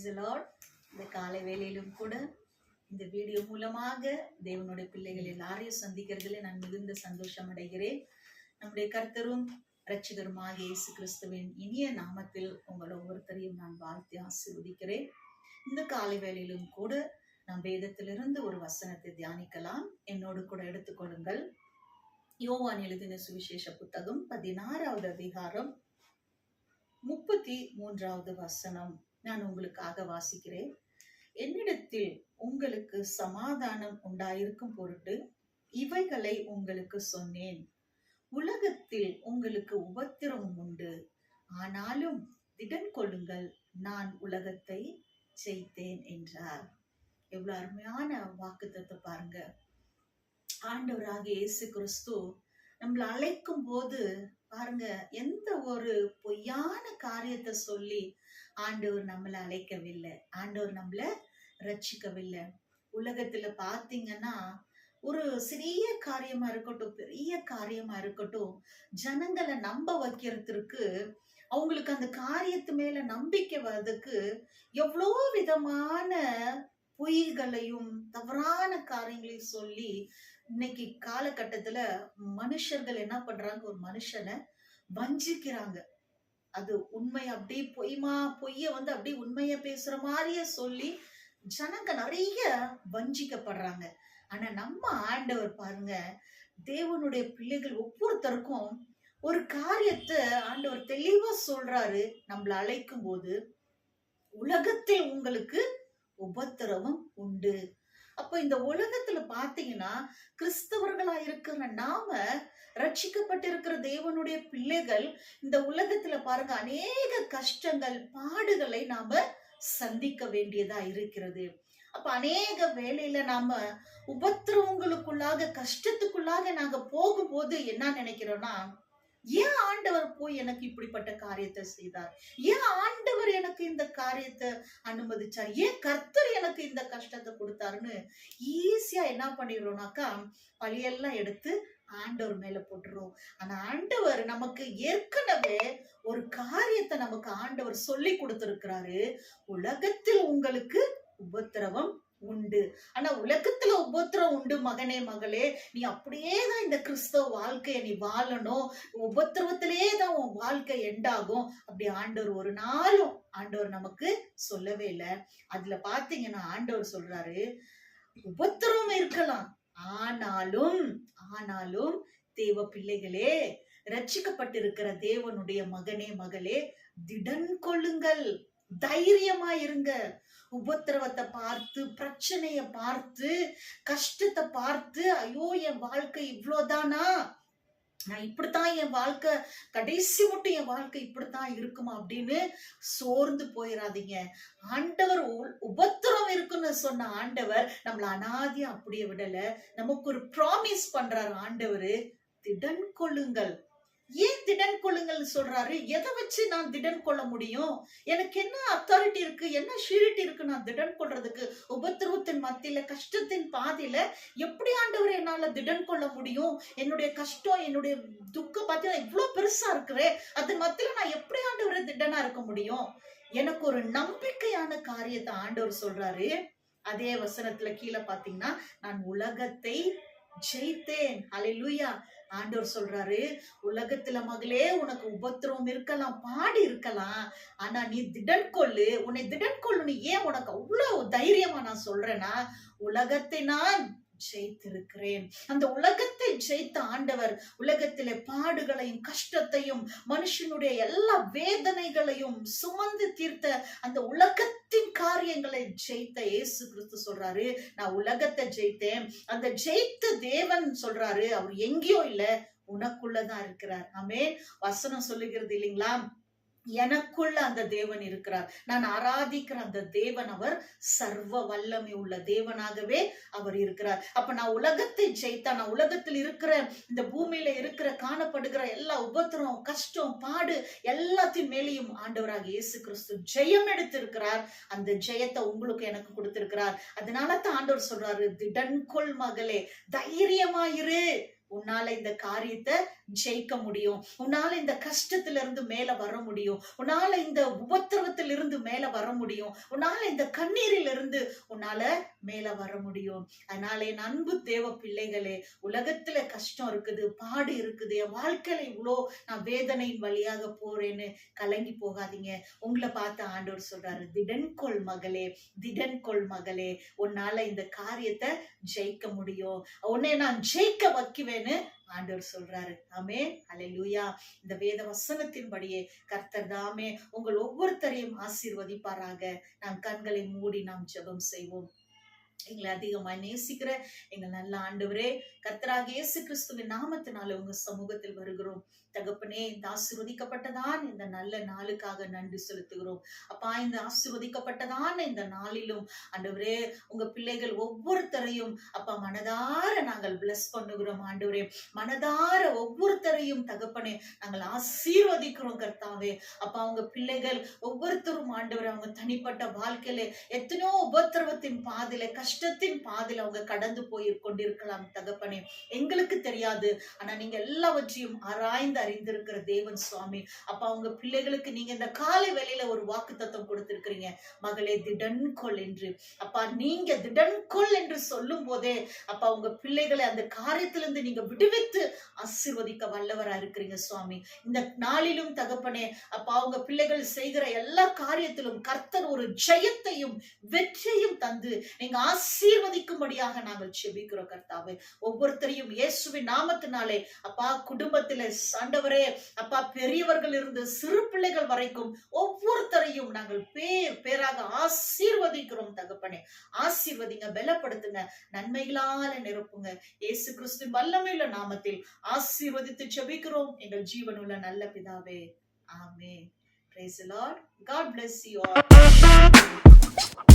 the Lord. இந்த காலை வேளையிலும் கூட இந்த வீடியோ மூலமாக தேவனுடைய பிள்ளைகள் எல்லாரையும் சந்திக்கிறதுல நான் மிகுந்த சந்தோஷம் அடைகிறேன். நம்முடைய கர்த்தரும் இரட்சகருமாக இயேசு கிறிஸ்துவின் இனிய நாமத்தில் உங்கள் ஒவ்வொருத்தரையும் நான் வாழ்த்தி ஆசீர்வதிக்கிறேன். இந்த காலை வேளையிலும் கூட நாம் வேதத்திலிருந்து ஒரு வசனத்தை தியானிக்கலாம். என்னோடு கூட எடுத்துக்கொள்ளுங்கள். யோவான் எழுதின சுவிசேஷ புத்தகம் 16வது அதிகாரம் 33வது வசனம் நான் உங்களுக்காக வாசிக்கிறேன். என்னிடத்தில் உங்களுக்கு சமாதானம் உண்டாயிருக்கும் பொருட்டு இவைகளை உங்களுக்கு சொன்னேன். உலகத்தில் உங்களுக்கு உபத்திரம் உண்டு, ஆனாலும் திடன் கொள்ளுங்கள், நான் உலகத்தை ஜெயித்தேன் என்றார். எவ்வளவு அருமையான வாக்குத்தத்தத்தை பாருங்க. ஆண்டவராகிய இயேசு கிறிஸ்து நம்மளை அழைக்கும் போது பாருங்க, எந்த ஒரு பொய்யான காரியத்தை சொல்லி ஆண்டவர் நம்மளை அழைக்கவில்லை, ஆண்டவர் நம்மளை ரட்சிக்கவில்லை. உலகத்துல பாத்தீங்கன்னா ஒரு சிறிய காரியமா இருக்கட்டும், பெரிய காரியமா இருக்கட்டும், ஜனங்களை நம்ப வைக்கிறதுக்கு, அவங்களுக்கு அந்த காரியத்து மேல நம்பிக்கை வர்றதுக்கு எவ்வளோ விதமான பொய்களையும் தவறான காரியங்களையும் சொல்லி இன்னைக்கு காலகட்டத்துல மனுஷர்கள் என்ன பண்றாங்க, ஒரு மனுஷனை வஞ்சிக்கிறாங்க. அது உண்மை அப்படியே பொய்ய அப்படியே உண்மைய பேசுற மாதிரியே சொல்லி ஜனங்க நிறைய வஞ்சிக்கப்படுறாங்க. ஆனா நம்ம ஆண்டவர் பாருங்க, தேவனுடைய பிள்ளைகள் ஒவ்வொருத்தருக்கும் ஒரு காரியத்தை ஆண்டவர் தெளிவா சொல்றாரு. நம்மள அழைக்கும் போது உலகத்தில் உங்களுக்கு உபத்திரவம் உண்டு. அப்ப இந்த உலகத்துல பாத்தீங்கன்னா கிறிஸ்தவர்களா இருக்கிற நாம, ரட்சிக்கப்பட்டிருக்கிற தேவனுடைய பிள்ளைகள் இந்த உலகத்துல பாருங்க அநேக கஷ்டங்கள் பாடுகளை நாம சந்திக்க வேண்டியதா இருக்கிறது. அப்ப அநேக வேளையில நாம உபத்திரவங்களுக்குள்ளாக கஷ்டத்துக்குள்ளாக நாங்க போகும்போது என்ன நினைக்கிறோம்னா, ஏன் ஆண்டவர் போய் எனக்கு இப்படிப்பட்ட காரியத்தை செய்தார், ஏன் ஆண்டவர் எனக்கு இந்த காரியத்தை அனுமதிச்சார், ஏன் கர்த்தர் எனக்கு இந்த கஷ்டத்தை கொடுத்தாருன்னு ஈஸியா என்ன பண்ணிடுறோம்னாக்கா பழியெல்லாம் எடுத்து ஆண்டவர் மேல போட்டுரும். ஆனா ஆண்டவர் நமக்கு ஏற்கனவே ஒரு காரியத்தை நமக்கு ஆண்டவர் சொல்லி கொடுத்திருக்கிறாரு. உலகத்தில் உங்களுக்கு உபத்திரவம் உண்டு. ஆனா உலகத்துல உபத்திரம் உண்டு மகனே மகளே, நீ அப்படியேதான் இந்த கிறிஸ்தவ வாழ்க்கைய நீ வாழணும், உபத்திரவத்திலே தான் உன் வாழ்க்கை எண்டாகும் அப்படி ஆண்டவர் ஒரு நாளும் ஆண்டவர் நமக்கு சொல்லவே இல்லை. அதுல பாத்தீங்கன்னா ஆண்டவர் சொல்றாரு, உபத்திரம் இருக்கலாம், ஆனாலும் தேவ பிள்ளைகளே, ரட்சிக்கப்பட்டிருக்கிற தேவனுடைய மகனே மகளே, திடன் கொள்ளுங்கள், தைரியமா இருங்க. உபத்திரவத்தை பார்த்து, பிரச்சனைய பார்த்து, கஷ்டத்தை பார்த்து, ஐயோ என் வாழ்க்கை இவ்வளவுதானா, நான் இப்படித்தான் என் வாழ்க்கை கடைசி மட்டும் என் வாழ்க்கை இப்படித்தான் இருக்குமா அப்படின்னு சோர்ந்து போயிடாதீங்க. ஆண்டவர் உபத்திரம் இருக்குன்னு சொன்ன ஆண்டவர் நம்மள அனாதியா அப்படியே விடல. நமக்கு ஒரு ப்ராமிஸ் பண்றாரு ஆண்டவர், திடன் கொள்ளுங்கள். ஏன் திடன் கொள்ளுங்கள் சொல்றாரு? எதை வச்சு நான் திடன் கொள்ள முடியும்? எனக்கு என்ன அத்தாரிட்டி இருக்கு, என்ன ஷூரிட்டி இருக்கு நான் திடன் கொள்றதுக்கு? உபத்திரவத்தின் மத்தியில, கஷ்டத்தின் பாதையில எப்படி ஆண்டவர் என்னால திடன் கொள்ள முடியும்? என்னுடைய கஷ்டம், என்னுடைய துக்கம் பார்த்தீங்கன்னா இவ்வளவு பெருசா இருக்கிறே, அது மத்தியில நான் எப்படி ஆண்டவரை திடனா இருக்க முடியும்? எனக்கு ஒரு நம்பிக்கையான காரியத்தை ஆண்டவர் சொல்றாரு. அதே வசனத்துல கீழே பாத்தீங்கன்னா, நான் உலகத்தை ஜெயித்தேன். ஹல்லேலூயா. ஆண்டவர் சொல்றாரு, உலகத்துல மகளே உனக்கு உபத்திரவம் இருக்கலாம், பாடி இருக்கலாம், ஆனா நீ திடன் கொள்ளு. உன்னை திடன் கொள்ளு. ஏன் உனக்கு அவ்வளவு தைரியமா நான் சொல்றேன்னா, உலகத்தை நான் ஜெயித்திருக்கிறேன். அந்த உலகத்தை ஜெயித்த ஆண்டவர் உலகத்திலே பாடுகளையும் கஷ்டத்தையும் மனுஷனுடைய எல்லா வேதனைகளையும் சுமந்து தீர்த்த அந்த உலகத்தின் காரியங்களை ஜெயித்த இயேசு கிறிஸ்து சொல்றாரு, நான் உலகத்தை ஜெயித்தேன். அந்த ஜெயித்த தேவன் சொல்றாரு, அவர் எங்கேயோ இல்ல, உனக்குள்ளதான் இருக்கிறார். ஆமென். வசனம் சொல்லுகிறது இல்லைங்களா, எனக்குள்ள அந்த தேவன் இருக்கிறார். நான் ஆராதிக்கிற அந்த தேவன் அவர் சர்வ வல்லமை உள்ள தேவனாகவே அவர் இருக்கிறார். அப்ப நான் உலகத்தை ஜெயித்தா, நான் உலகத்தில் இருக்கிற இந்த பூமியில இருக்கிற காணப்படுகிற எல்லா உபத்திரம், கஷ்டம், பாடு எல்லாத்தின் மேலேயும் ஆண்டவராக இயேசு கிறிஸ்து ஜெயம் எடுத்திருக்கிறார். அந்த ஜெயத்தை உங்களுக்கு எனக்கு கொடுத்திருக்கிறார். அதனால தான் ஆண்டவர் சொல்றாரு, திடன் கொள் மகளே, தைரியமாயிரு, உன்னால இந்த காரியத்தை ஜெயிக்க முடியும். உன்னால இந்த கஷ்டத்துல இருந்து மேல வர முடியும். உன்னால இந்த உபத்திரவத்தில் இருந்து மேல வர முடியும். உன்னால இந்த கண்ணீரில் இருந்து உன்னால மேல வர முடியும். அதனால என் அன்பு தேவ பிள்ளைகளே, உலகத்துல கஷ்டம் இருக்குது, பாடு இருக்குது, என் வாழ்க்கையில இவ்வளோ நான் வேதனையின் வழியாக போறேன்னு கலங்கி போகாதீங்க. உங்களை பார்த்து ஆண்டவர் சொல்றாரு, திடன் கொள் மகளே, திடன் கொள் மகளே, உன்னால இந்த காரியத்தை ஜெயிக்க முடியும், உன்னை நான் ஜெயிக்க வைக்குவேன்னு ஆண்டவர் சொல்றாரு. ஆமென், அல்லேலூயா. இந்த வேத வசனத்தின்படியே கர்த்தர் தாமே உங்கள் ஒவ்வொருத்தரையும் ஆசீர்வதிப்பாராக. நாம் கண்களை மூடி நாம் ஜெபம் செய்வோம். எங்களை அதிகமாய் நேசிக்கிற எங்கள் நல்ல ஆண்டவரே, கர்த்தராகிய இயேசு கிறிஸ்துவின் நாமத்தினால உங்க சமூகத்தில் வருகிறோம். தகப்பனே, இந்த ஆசீர்வதிக்கப்பட்டதான் இந்த நல்ல நாளுக்காக நன்றி செலுத்துகிறோம். அப்பா, இந்த ஆசீர்வதிக்கப்பட்டதான இந்த நாளிலும் ஆண்டவரே, உங்க பிள்ளைகள் ஒவ்வொருத்தரையும் அப்பா மனதார நாங்கள் பிளஸ் பண்ணுகிறோம். ஆண்டவரே, மனதார ஒவ்வொருத்தரையும் தகப்பனே நாங்கள் ஆசீர்வதிக்கிறோம். கர்த்தாவே, அப்பா, உங்க பிள்ளைகள் ஒவ்வொருத்தரும் ஆண்டவரே அவங்க தனிப்பட்ட வாழ்க்கையில எத்தனையோ உபத்திரவத்தின் பாதையில, கஷ்டத்தின் பாதையில அவங்க கடந்து போய் கொண்டிருக்கலாம். தகப்பனே, எங்களுக்கு தெரியாது, ஆனா நீங்க எல்லாவற்றையும் ஆராய்ந்து அறிந்திருக்கிற தேவன் சுவாமி. அப்பா, உங்க பிள்ளைகளுக்கு நீங்க இந்த காலை வேளையில ஒரு வாக்குத்தத்தம் கொடுத்திருக்கிறீங்க, மகளே திடன் கொள் என்று. அப்பா, நீங்க திடன் கொள் என்று சொல்லும் போதே அப்பா உங்க பிள்ளைகளை அந்த காரியத்திலிருந்து நீங்க விடுவித்து ஆசீர்வதிக்க வல்லவரா இருக்கிறீங்க சுவாமி. இந்த நாளிலும் தகப்பனே, அப்பா உங்க பிள்ளைகள் செய்கிற எல்லா காரியத்திலும் கர்த்தர் ஒரு ஜெயத்தையும் வெற்றியும் தந்து நீங்க ஆசீர்வதிக்கும்படியாக நாங்கள் செபிக்கிறோம். கர்த்தாவே, ஒவ்வொருத்தரையும் இயேசுவின் நாமத்தினாலே அப்பா குடும்பத்திலே ஆண்டவரே அப்பா பெரியவர்கள் இருந்து சிறு பிள்ளைகள் வரைக்கும் ஒவ்வொருத்தரையும் நாங்கள் பேர் பேராக ஆசீர்வதிக்கிறோம். தகப்பனே, ஆசீர்வதிங்க, பலப்படுத்துங்க, நன்மைகளால நிரப்புங்க. இயேசு கிறிஸ்துவின் வல்லமையுள்ள நாமத்தில் ஆசீர்வதித்து ஜெபிக்கிறோம் எங்கள் ஜீவனுள்ள நல்ல பிதாவே, ஆமென். Praise the Lord. God bless you all.